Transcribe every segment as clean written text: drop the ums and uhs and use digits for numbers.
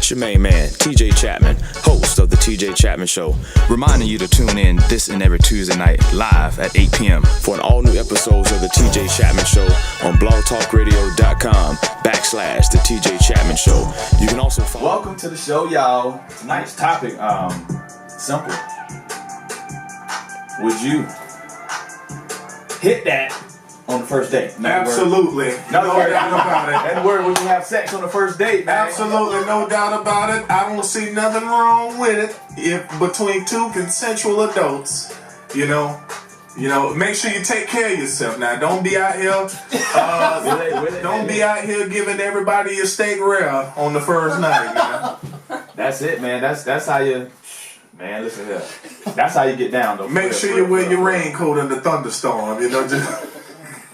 It's your main man, TJ Chatman, host of the TJ Chatman Show, reminding you to tune in this and every Tuesday night live at 8 p.m. for an all-new episodes of the TJ Chatman Show on blogtalkradio.com/the TJ Chatman Show. You can also follow. Welcome to the show, y'all. Tonight's topic, simple. Would you hit that on the first date? Absolutely. No doubt about it. That word, would you have sex on the first date, man? Absolutely, no doubt about it. I don't see nothing wrong with it if between two consensual adults, make sure you take care of yourself. Now, don't be out here, be out here giving everybody your steak rare on the first night, man. That's it, man. That's how you. Man, listen here. That's how you get down, though. Make sure you wear your raincoat in the thunderstorm, just.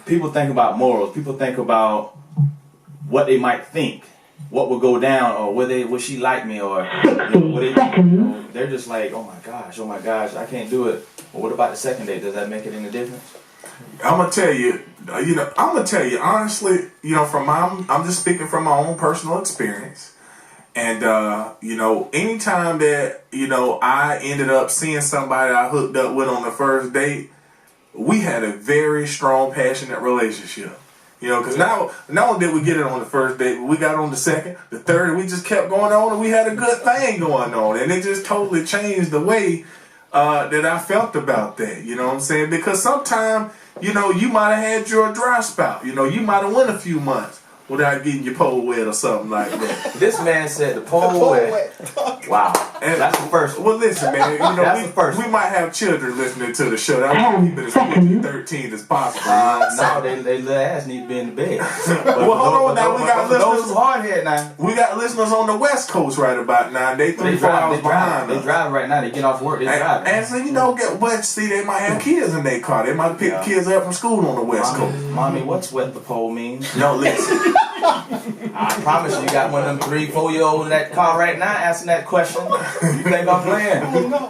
People think about morals. People think about what they might think, what would go down, or would she like me, or they're just like, oh my gosh, I can't do it. Well, what about the second date? Does that make it any difference? I'm gonna tell you, honestly, I'm just speaking from my own personal experience. And, anytime that, I ended up seeing somebody I hooked up with on the first date, we had a very strong, passionate relationship. Because not only did we get it on the first date, but we got on the second, the third, and we just kept going on, and we had a good thing going on. And it just totally changed the way that I felt about that. You know what I'm saying? Because sometimes, you might have had your dry spout. You might have went a few months without getting your pole wet or something like that. This man said the pole wet. Wow. And that's the first one. Well, listen, man. We might have children listening to the show. I want to keep it as PG-13 as possible. No, they little ass need to be in the bed. Well, hold on now. We got listeners. Hard head now. We got listeners on the West Coast right about now. They 3-4 hours behind us. They driving right now. They get off work. They driving. And so they might have kids in their car. They might pick kids up from school on the West Coast. Mommy, what's wet the pole mean? No, listen. I promise you got one of them 3-4-year-olds in that car right now asking that question. You think I'm playing?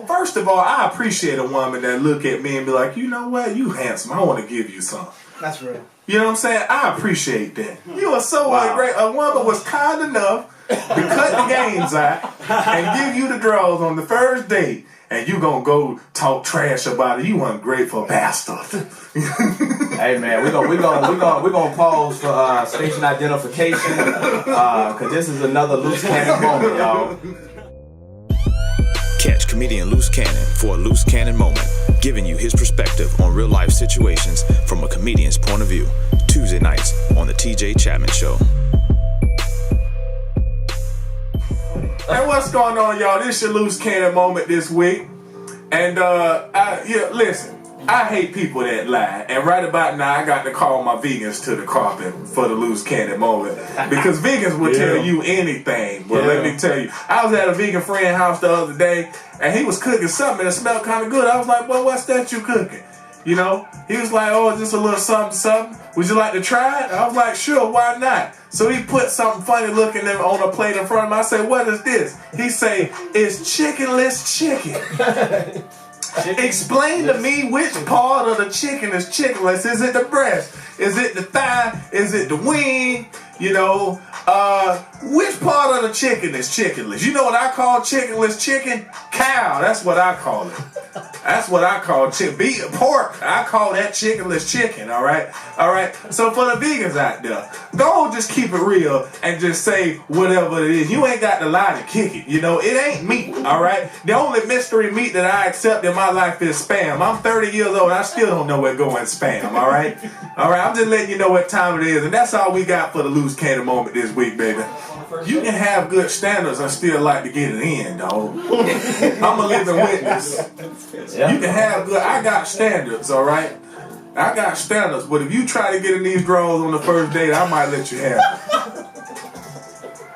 First of all, I appreciate a woman that look at me and be like, you know what, you handsome. I want to give you something. That's real. You know what I'm saying? I appreciate that. You are so great. A woman was kind enough to cut the games out and give you the draws on the first date. And you gonna go talk trash about it? You ungrateful bastard. Hey man, we're gonna pause for station identification because this is another loose cannon moment, y'all. Catch comedian Loose Cannon for a Loose Cannon moment, giving you his perspective on real life situations from a comedian's point of view. Tuesday nights on the TJ Chatman Show. Hey, what's going on, y'all? This your Loose Cannon moment this week. And, listen, I hate people that lie. And right about now, I got to call my vegans to the carpet for the Loose Cannon moment. Because vegans will tell you anything. But let me tell you, I was at a vegan friend's house the other day, and he was cooking something that smelled kind of good. I was like, well, what's that you cooking? He was like, oh, it's just a little something. Would you like to try it? I was like, sure, why not? So he put something funny looking on a plate in front of him. I said, what is this? He say, it's chickenless chicken. Explain to me which part of the chicken is chickenless. Is it the breast? Is it the thigh? Is it the wing? Which part of the chicken is chickenless? You know what I call chickenless chicken? Cow. That's what I call it. That's what I call chicken. Pork. I call that chickenless chicken. All right. So for the vegans out there, don't just keep it real and just say whatever it is. You ain't got to lie to kick it. It ain't meat. All right. The only mystery meat that I accept in my life is Spam. I'm 30 years old. I still don't know where going Spam. All right. I'm just letting you know what time it is, and that's all we got for the Loose Cannon moment this week, baby. You can have good standards and still like to get it in, dog. I'm a living witness. You can have good. I got standards, all right? I got standards, but if you try to get in these draws on the first date, I might let you have it.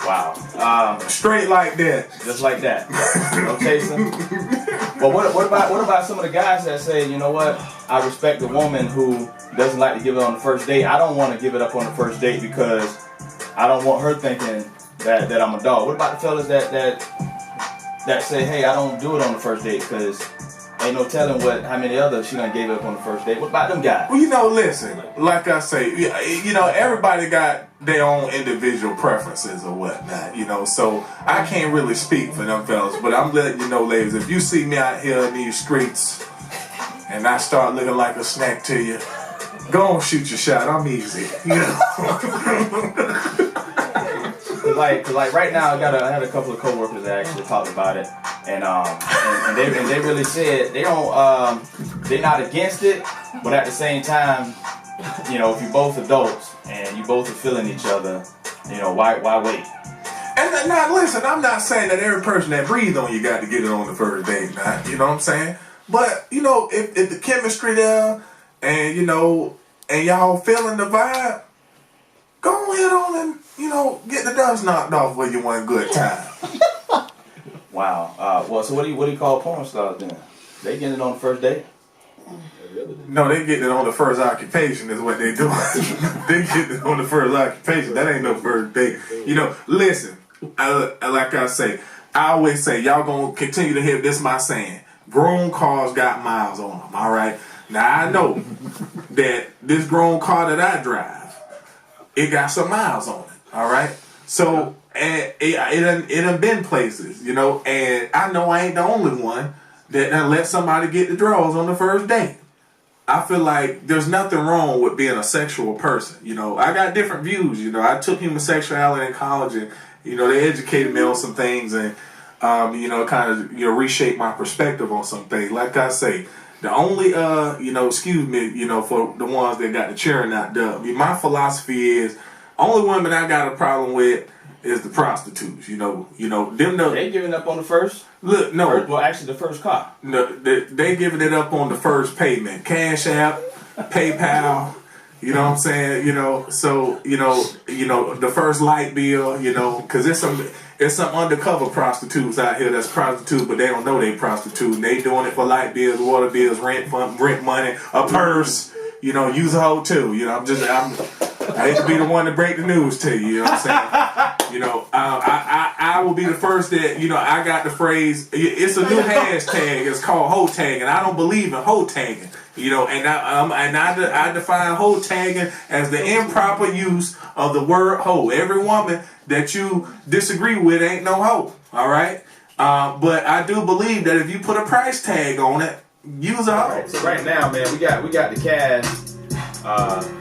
Wow. Straight like that. Just like that. No chasing. Well, what about some of the guys that say, you know what? I respect the woman who doesn't like to give it on the first date. I don't want to give it up on the first date because I don't want her thinking that I'm a dog. What about the fellas that say, hey, I don't do it on the first date because A, ain't no telling how many others she done gave up on the first date. What about them guys? Well, you know, listen, like I say, you know, everybody got their own individual preferences or whatnot, you know, so I can't really speak for them fellas, but I'm letting you know, ladies, if you see me out here in these streets and I start looking like a snack to you, go on, shoot your shot. I'm easy, you know. Cause like right now, I had a couple of coworkers that actually talked about it, and they really said they don't they're not against it, but at the same time, you know, if you both adults and you both are feeling each other, you know, why wait? And now listen, I'm not saying that every person that breathes on you got to get it on the first date, now, you know what I'm saying? But you know, if the chemistry there, and you know, and y'all feeling the vibe, go ahead on and, you know, get the dust knocked off with you one good time. Wow. Well, so what do you call porn stars then? They getting it on the first date? No, they getting it on the first occupation is what they doing. They getting it on the first occupation. That ain't no first date. You know, listen, like I say, I always say, y'all gonna continue to hear this my saying. Grown cars got miles on them, all right? Now, I know that this grown car that I drive, it got some miles on it, all right? So, and it done been places, you know, and I know I ain't the only one that done let somebody get the draws on the first date. I feel like there's nothing wrong with being a sexual person, you know. I got different views, you know. I took human sexuality in college, and, you know, they educated me on some things, and, you know, kind of, you know, reshaped my perspective on some things. Like I say, the only, you know, excuse me, you know, for the ones that got the cheering out there, I mean, my philosophy is, only women I got a problem with is the prostitutes, you know, them. They giving up on the first? Look, no. Well, actually, the first car. No, they giving it up on the first payment. Cash App, PayPal, you know what I'm saying? You know, so, you know, the first light bill, you know, because there's some undercover prostitutes out here that's prostitutes, but they don't know they prostitute. And they doing it for light bills, water bills, rent money, a purse, you know, use a hoe too. You know, I hate to be the one to break the news to you, you know what I'm saying? You know, I will be the first that, you know, I got the phrase, it's a new hashtag, it's called hoe tagging. I don't believe in hoe tagging, you know, and I define hoe tagging as the improper use of the word hoe. Every woman that you disagree with ain't no hoe, all right? But I do believe that if you put a price tag on it, use a hoe. Right, so right now, man, we got the cast.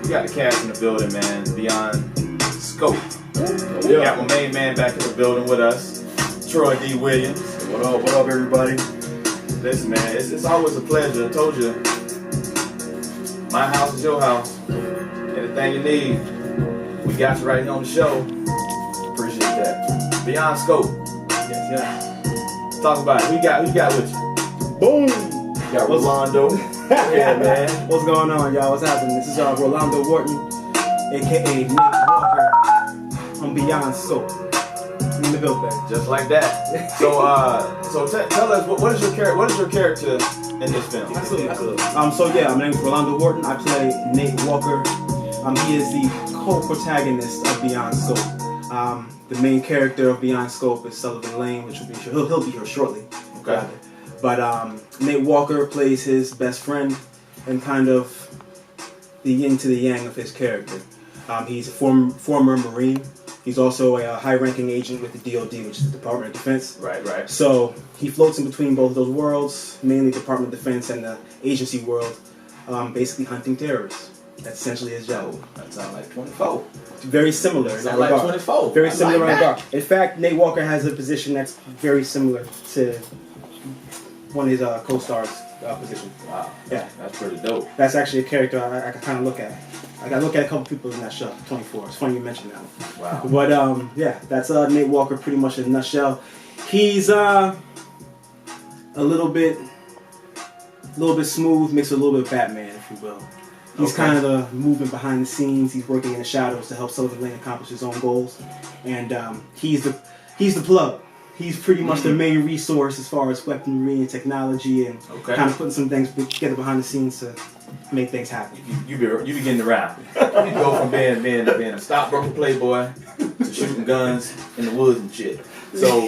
We got the cast in the building, man. Beyond Scope. We got my main man back in the building with us, Troy D. Williams. What up, everybody? Listen, man, it's always a pleasure. I told you, my house is your house. Anything you need, we got you right here on the show. Appreciate that. Beyond Scope. Yes. Talk about it. Who you got with you? Boom! You got Rolando. Yeah, man. What's going on, y'all? What's happening? This is Rolando Wharton, aka Nick Walker. I'm Beyond Soap. In the building. Just like that. So tell us what is your character in this film? Absolutely. So my name is Rolando Wharton. I play Nate Walker. He is the co-protagonist of Beyond Scope. The main character of Beyond Scope is Sullivan Lane, which will be he'll be here shortly. Okay. But Nate Walker plays his best friend and kind of the yin to the yang of his character. He's a former Marine. He's also a high-ranking agent with the DOD, which is the Department of Defense. Right. So he floats in between both of those worlds, mainly Department of Defense and the agency world, basically hunting terrorists. That's essentially his job. That sounds like 24. Very similar. Sounds like 24. Very similar in that regard. In fact, Nate Walker has a position that's very similar to one of his co-stars' position. Wow. Yeah. That's pretty dope. That's actually a character I can kind of look at. I got to look at a couple people in that show, 24. It's funny you mentioned that one. Wow. But that's Nate Walker pretty much in a nutshell. He's a little bit smooth, mixed with a little bit of Batman, if you will. He's kind of the movement behind the scenes. He's working in the shadows to help Sullivan Lane accomplish his own goals, and he's the plug. He's pretty much the main resource as far as weaponry and technology, and kind of putting some things together behind the scenes to make things happen. You be getting around. You go from being a stockbroker playboy to shooting guns in the woods and shit. So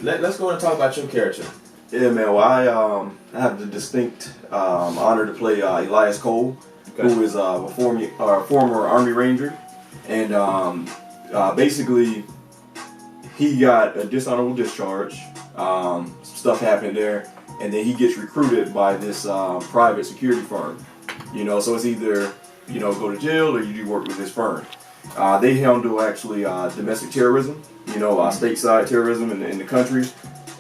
let's go and talk about your character. Yeah, man. Well, I have the distinct honor to play Elias Cole, who is a former Army Ranger, and basically he got a dishonorable discharge. Some stuff happened there, and then he gets recruited by this private security firm. You know, so it's either go to jail or you do work with this firm. They handle actually domestic terrorism, stateside terrorism in the country.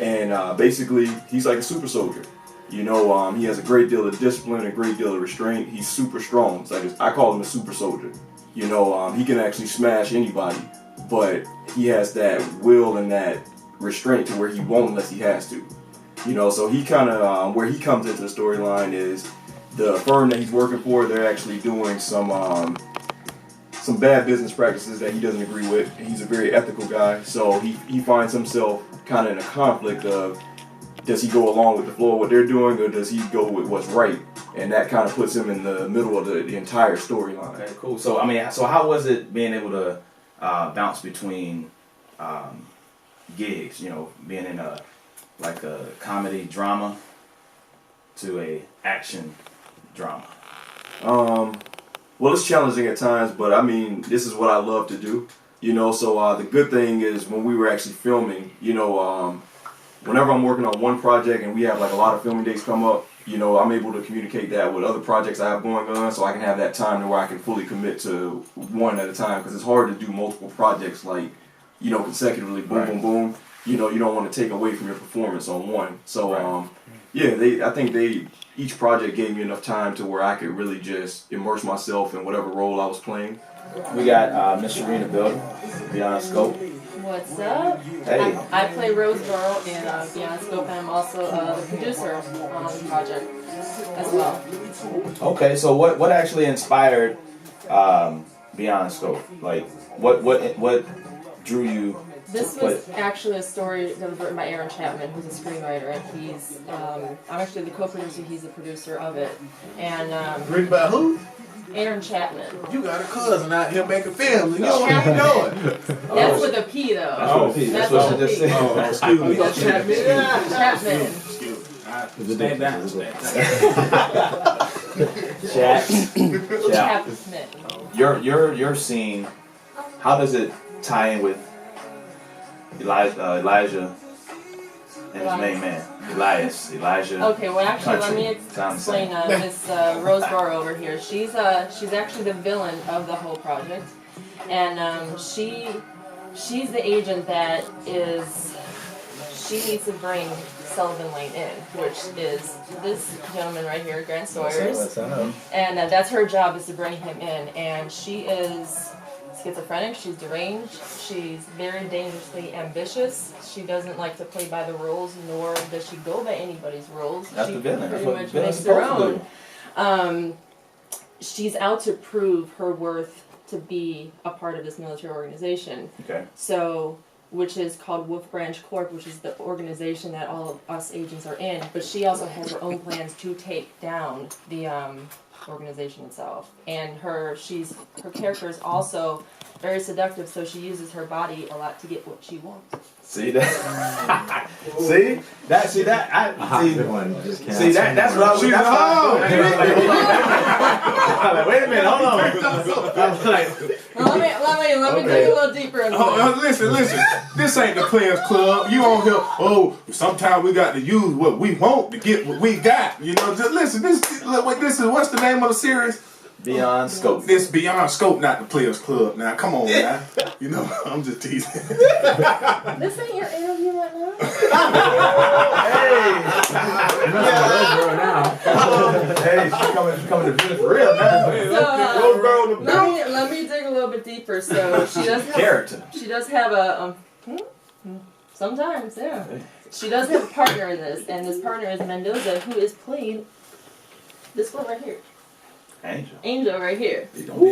And basically, he's like a super soldier. He has a great deal of discipline, a great deal of restraint. He's super strong. It's like I call him a super soldier. He can actually smash anybody, but he has that will and that restraint to where he won't unless he has to. So he kind of where he comes into the storyline is the firm that he's working for. They're actually doing some bad business practices that he doesn't agree with. He's a very ethical guy, so he finds himself kind of in a conflict of, does he go along with the flow of what they're doing, or does he go with what's right? And that kind of puts him in the middle of the entire storyline. Okay, cool. So how was it being able to bounce between gigs? Being in a comedy drama to a action drama. Well, it's challenging at times, but I mean, this is what I love to do. So the good thing is when we were actually filming, whenever I'm working on one project and we have like a lot of filming dates come up, I'm able to communicate that with other projects I have going on, so I can have that time to where I can fully commit to one at a time, because it's hard to do multiple projects consecutively, boom, boom, boom. You don't want to take away from your performance on one. So, I think each project gave me enough time to where I could really just immerse myself in whatever role I was playing. We got Miss Serena building, Beyond Scope. What's up? Hey. I play Roseboro in Beyond Scope, and I'm also the producer on the project as well. Okay, so what actually inspired Beyond Scope? Like, what drew you? This was actually a story that was written by Aaron Chatman, who's a screenwriter, and he's I'm actually the co-producer. He's the producer of it, and Written by who? Aaron Chapman. You got a cousin out here making films, and you don't even know it. That's with a P though. That's what she just said. Oh, excuse me. Chapman. Excuse me. Stand down. Chapman. Your scene. How does it tie in with Elijah and his main man, Elijah? Okay, well actually let me explain Miss Roseboro over here. She's actually the villain of the whole project, and she's the agent that she needs to bring Sullivan Lane in, which is this gentleman right here, Grant Sawyers, and that's her job, is to bring him in, and she is schizophrenic, she's deranged, she's very dangerously ambitious, she doesn't like to play by the rules, nor does she go by anybody's rules. That's she the villain. pretty That's much what makes her supposed own. She's out to prove her worth to be a part of this military organization. Okay. So, which is called Wolf Branch Corp, which is the organization that all of us agents are in, but she also has her own plans to take down the organization itself. And her character is also very seductive, so she uses her body a lot to get what she wants. See that? See that? That's what I was. She's Like, wait a minute, hold on. Let me dig a little deeper into it. Listen. This ain't the Players Club. You on here? Sometimes we got to use what we want to get what we got. Just listen. This is what's the name of the series? Beyond Scope. This Beyond Scope, not the Players Club. Now, come on, man. I'm just teasing. This ain't your interview right now. Hey, she's coming to business for real now. Let me dig a little bit deeper. So she does have Character. She does have a sometimes, yeah. She does have a partner in this, and this partner is Mendoza, who is played this one right here. Angel right here.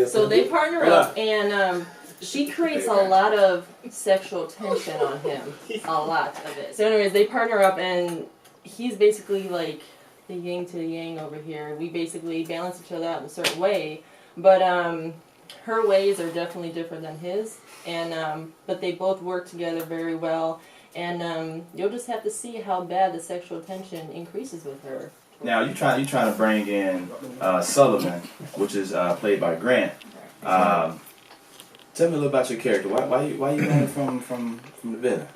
So they partner up, and she creates a lot of sexual tension on him. A lot of it. So anyways, they partner up, and he's basically like the yin to the yang over here. We basically balance each other out in a certain way, but her ways are definitely different than his, and but they both work together very well. And you'll just have to see how bad the sexual tension increases with her. Now you trying to bring in Sullivan, which is played by Grant. Tell me a little about your character. Why you running from the villain?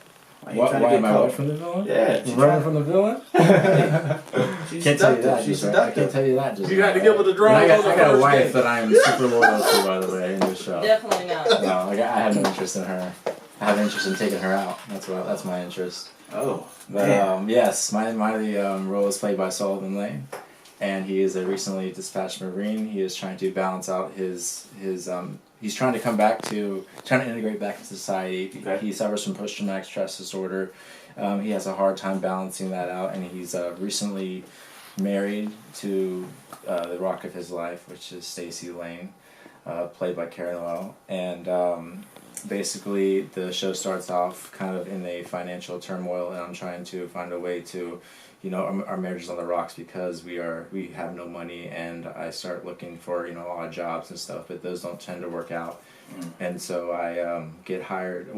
Why am I from the villain? Yeah, running from the villain. She's Can't tell you that. She's I seductive. can't tell you that. Just You got to give her the And drama. I got a wife that I am super loyal to, by the way, in this show. Definitely not. No, I have no interest in her. I have an interest in taking her out. That's my interest. Oh, But man. yes, my role is played by Sullivan Lane, and he is a recently dispatched Marine. He is trying to balance out his he's trying to integrate back into society. Okay. He suffers from post-traumatic stress disorder. He has a hard time balancing that out, and he's recently married to the rock of his life, which is Stacy Lane, played by Karen Noel. And basically, the show starts off kind of in a financial turmoil, and I'm trying to find a way to, our marriage is on the rocks because we have no money, and I start looking for odd jobs and stuff, but those don't tend to work out. And so I get hired.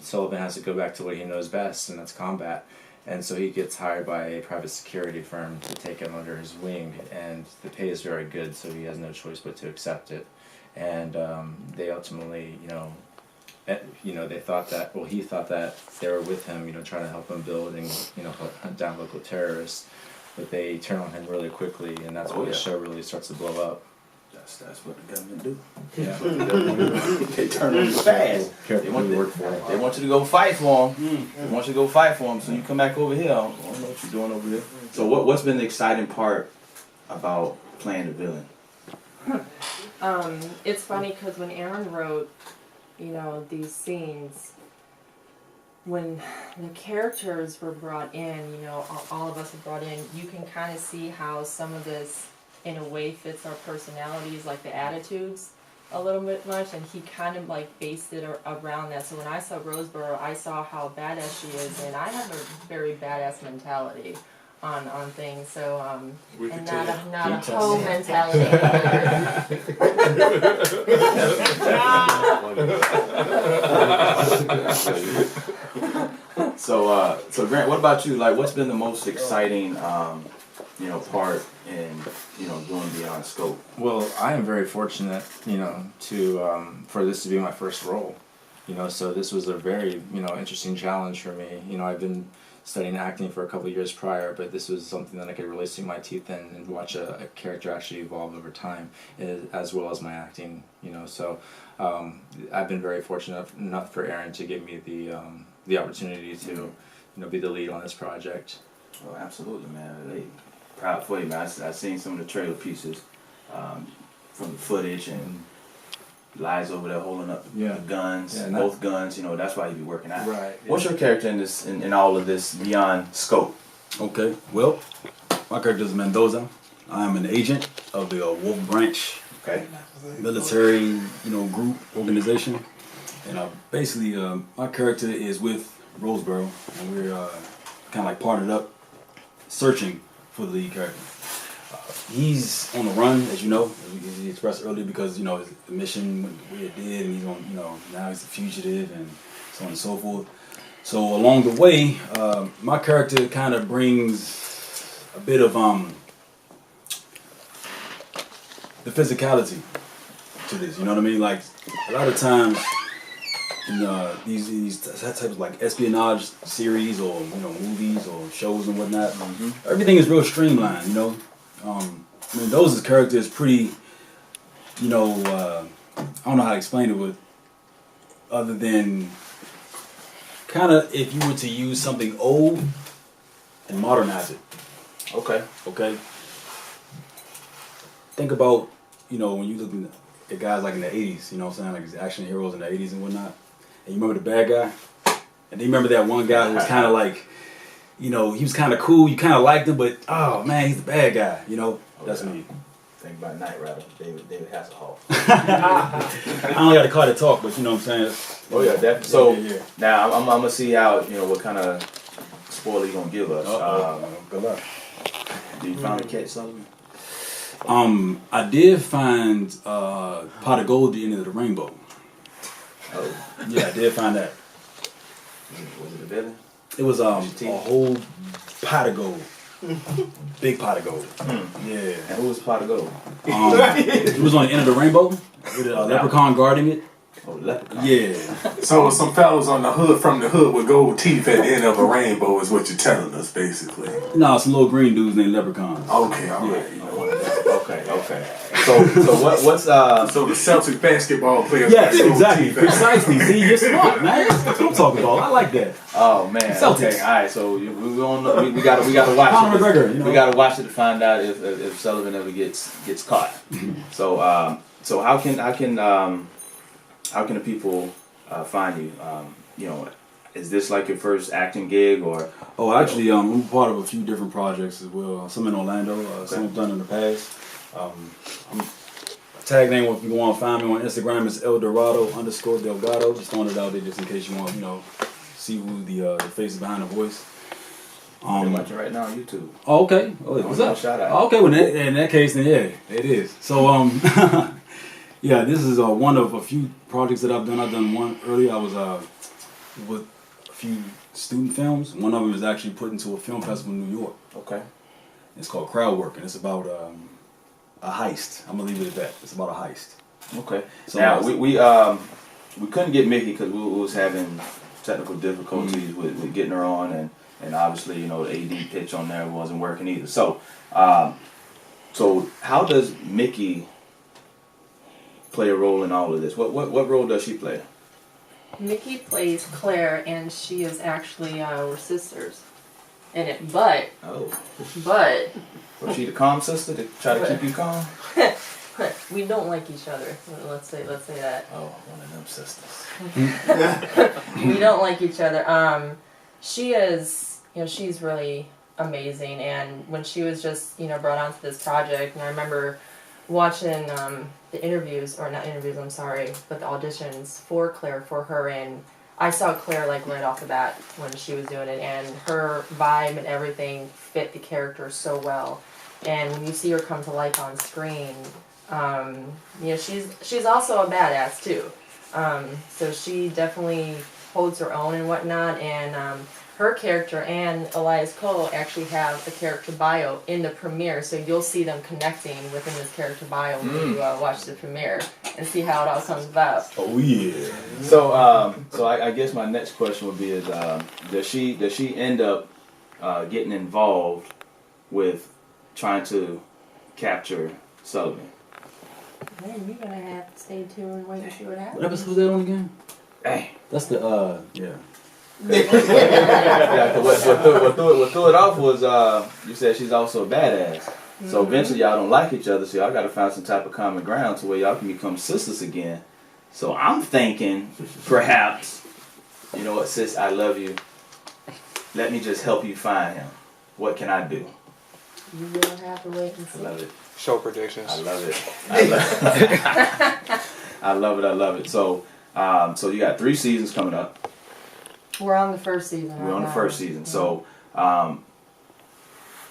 Sullivan has to go back to what he knows best, and that's combat. And so he gets hired by a private security firm to take him under his wing, and the pay is very good, so he has no choice but to accept it. And they ultimately, he thought that they were with him, trying to help him build and, hunt down local terrorists. But they turn on him really quickly, and that's where the show really starts to blow up. That's what the government do. Yeah. They turn on you fast. They want to work for him. They want you to go fight for them. They want you to go fight for them. So you come back over here. I don't know what you're doing over here. So what's been the exciting part about playing the villain? It's funny because when Aaron wrote, these scenes, when the characters were brought in, all of us were brought in, you can kind of see how some of this, in a way, fits our personalities, like the attitudes a little bit much, and he kind of based it around that. So when I saw Roseboro, I saw how badass she is, and I have a very badass mentality on things. So and not a hoe mentality. So Grant, what about you? What's been the most exciting, part in, doing Beyond Scope? Well, I am very fortunate, to for this to be my first role. So this was a very, interesting challenge for me. I've been studying acting for a couple of years prior, but this was something that I could really sink my teeth in and watch a character actually evolve over time, as well as my acting. So I've been very fortunate enough for Aaron to give me the opportunity to, be the lead on this project. Oh, absolutely, man. Proud for you, man. I've seen some of the trailer pieces from the footage, and Lies over there holding up the guns, both guns. That's why you be working out. Right. What's your character in this, in all of this Beyond Scope? Okay, well, my character is Mendoza. I am an agent of the Wolf Branch military, group organization, and basically my character is with Roseboro, and we're kind of partnered up, searching for the lead character. He's on the run, as you know, as he expressed earlier, because the mission went the way it did, and he's on, now he's a fugitive, and so on and so forth. So along the way, my character kind of brings a bit of the physicality to this. You know what I mean? Like a lot of times in these types of espionage series or movies or shows and whatnot, everything is real streamlined. Mendoza's character is pretty, I don't know how to explain it, but other than kind of if you were to use something old and modernize it. Okay. Think about, when you look at guys like in the 80s, like action heroes in the 80s and whatnot, and you remember the bad guy, and then you remember that one guy who was kind of like, he was kind of cool, you kind of liked him, but oh man, he's the bad guy, that's me. Think about Knight Rider, David Hasselhoff. I don't got to call it talk, but you know what I'm saying? Oh yeah, definitely. So now I'm gonna see how, what kind of spoiler you gonna give us. Good luck. Did you finally catch something? I did find pot of gold at the end of the rainbow. Oh. Yeah, I did find that. Was it a villain? It was a whole pot of gold. Big pot of gold. Yeah. And who was Pot of Gold? It was on the end of the rainbow with a leprechaun guarding it. Oh, Leprechaun. Yeah. So some fellas on the hood from the hood with gold teeth at the end of a rainbow is what you're telling us, basically. No, some little green dudes named leprechauns. Okay, all right. Okay. So what's So the Celtic basketball players. Yes, got gold exactly. teeth. Precisely. See, you're smart, man. That's what I'm talking about. I like that. Oh man. Celtics. Okay. All right. So we gotta watch Conor it. McGregor, you know. We gotta watch it to find out if Sullivan ever gets caught. So how can the people find you? You know, is this like your first acting gig or? Oh, actually, I'm part of a few different projects as well. Some in Orlando, some I've done in the past. I'm tag name if you want to find me on Instagram is Eldorado_Delgado. Just throwing it out there just in case you want, see who the face is behind the voice. I'm watching right now on YouTube. Oh, okay. Oh, what's up? Shout out. Okay, well, in that case, then yeah, it is. So, yeah, this is one of a few projects that I've done. I've done one earlier. I was with a few student films. One of them is actually put into a film festival in New York. Okay. It's called Crowd Work, and it's about a heist. I'm gonna leave it at that. It's about a heist. Okay. So now we couldn't get Mickey because we was having technical difficulties with getting her on, and obviously the AD pitch on there wasn't working either. So so how does Mickey play a role in all of this? What role does she play? Mickey plays Claire, and she is actually we're sisters in it. But Was she the calm sister to try to keep you calm? we don't like each other. Let's say that. Oh, one of them sisters. We don't like each other. She is, she's really amazing. And when she was just, brought onto this project, and I remember watching the interviews, or not interviews, I'm sorry, but the auditions for Claire, for her, and I saw Claire like right off the bat when she was doing it, and her vibe and everything fit the character so well. And when you see her come to life on screen, she's also a badass too. So she definitely holds her own and whatnot, and her character and Elias Cole actually have a character bio in the premiere, so you'll see them connecting within this character bio when you watch the premiere and see how it all comes about. Oh yeah. So I guess my next question would be does she end up getting involved with trying to capture Sullivan? Man, you're gonna have to stay tuned and wait and see what happens. What episode was that on again? Hey. That's the yeah. Yeah, what threw it off was you said she's also a badass. So eventually y'all don't like each other, so y'all got to find some type of common ground to where y'all can become sisters again. So I'm thinking perhaps, you know what, sis, I love you. Let me just help you find him. What can I do? You will have to wait and see. I love it. Show predictions. I love it. I love it. So you got 3 seasons coming up. We're on the first season. We're on the first season. So, how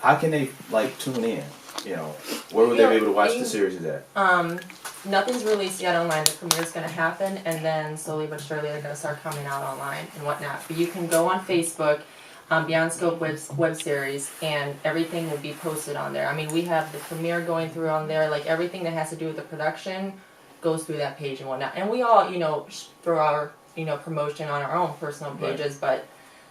can they tune in? Where would they be able to watch the series at? Nothing's released yet online. The premiere's going to happen, and then slowly but surely they're going to start coming out online and whatnot. But you can go on Facebook, Beyond Scope web series, and everything will be posted on there. I mean, we have the premiere going through on there. Like everything that has to do with the production goes through that page and whatnot. And we all, through our promotion on our own personal pages, but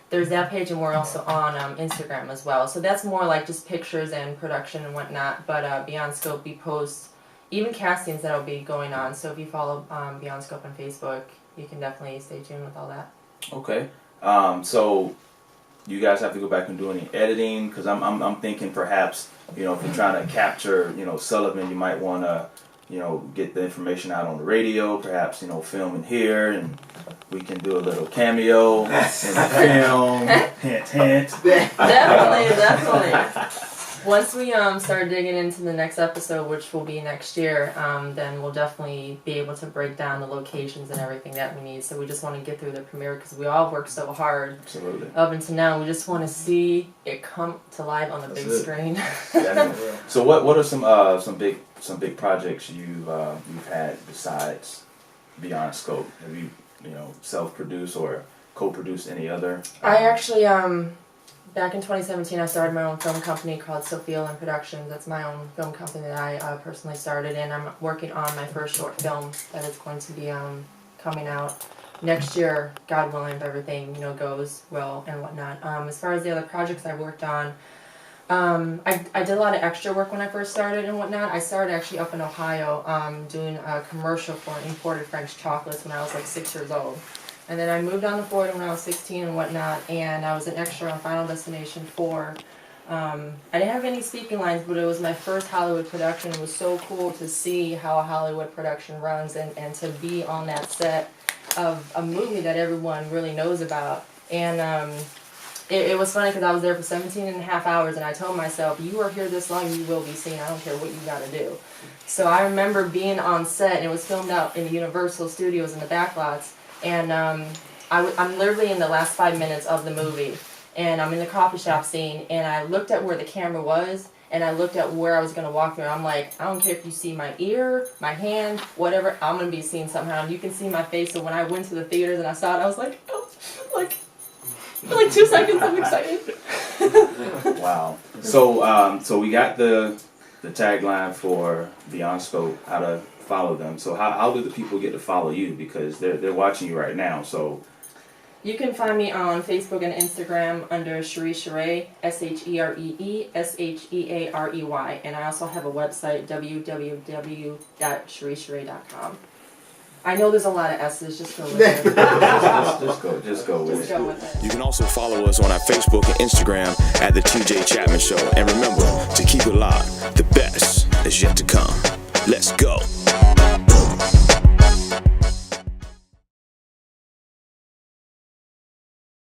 there's that page, and we're also on Instagram as well. So that's more like just pictures and production and whatnot. But Beyond Scope, we post even castings that'll be going on. So if you follow Beyond Scope on Facebook, you can definitely stay tuned with all that. Okay. So you guys have to go back and do any editing, because I'm thinking perhaps if you're trying to capture Sullivan, you might want to get the information out on the radio, perhaps film in here, and we can do a little cameo in the film. Hint. Definitely. Once we start digging into the next episode, which will be next year, then we'll definitely be able to break down the locations and everything that we need. So we just want to get through the premiere, because we all worked so hard. Absolutely. Up until now, we just want to see it come to life on the big screen. So what are some big projects you've had besides Beyond Scope? Have you self-produced or co-produce any other? I actually, back in 2017, I started my own film company called Sophia Lynn Productions. That's my own film company that I personally started, and I'm working on my first short film that is going to be coming out next year, God willing, if everything goes well and whatnot. As far as the other projects I worked on, I did a lot of extra work when I first started and whatnot. I started actually up in Ohio doing a commercial for imported French chocolates when I was like 6 years old. And then I moved on to Florida when I was 16 and whatnot, and I was an extra on Final Destination 4. I didn't have any speaking lines, but it was my first Hollywood production. It was so cool to see how a Hollywood production runs and to be on that set of a movie that everyone really knows about. And it was funny because I was there for 17 and a half hours, and I told myself, you are here this long, you will be seen. I don't care what you got to do. So I remember being on set, and it was filmed out in the Universal Studios in the backlots. And I'm literally in the last 5 minutes of the movie, and I'm in the coffee shop scene, and I looked at where the camera was, and I looked at where I was going to walk through. I'm like, I don't care if you see my ear, my hand, whatever, I'm going to be seen somehow. And you can see my face. So when I went to the theaters and I saw it, I was like, oh, for like 2 seconds, I'm excited. Wow. So we got the tagline for Beyond Scope, how to follow them. So how do the people get to follow you? Because they're watching you right now. So you can find me on Facebook and Instagram under Sheree Sheree, ShereeShearey, and I also have a website, www.shereesheree.com. I know there's a lot of S's, just go with it. just go with Just go with it. You can also follow us on our Facebook and Instagram at The TJ Chatman Show. And remember to keep it locked. The best is yet to come. Let's go.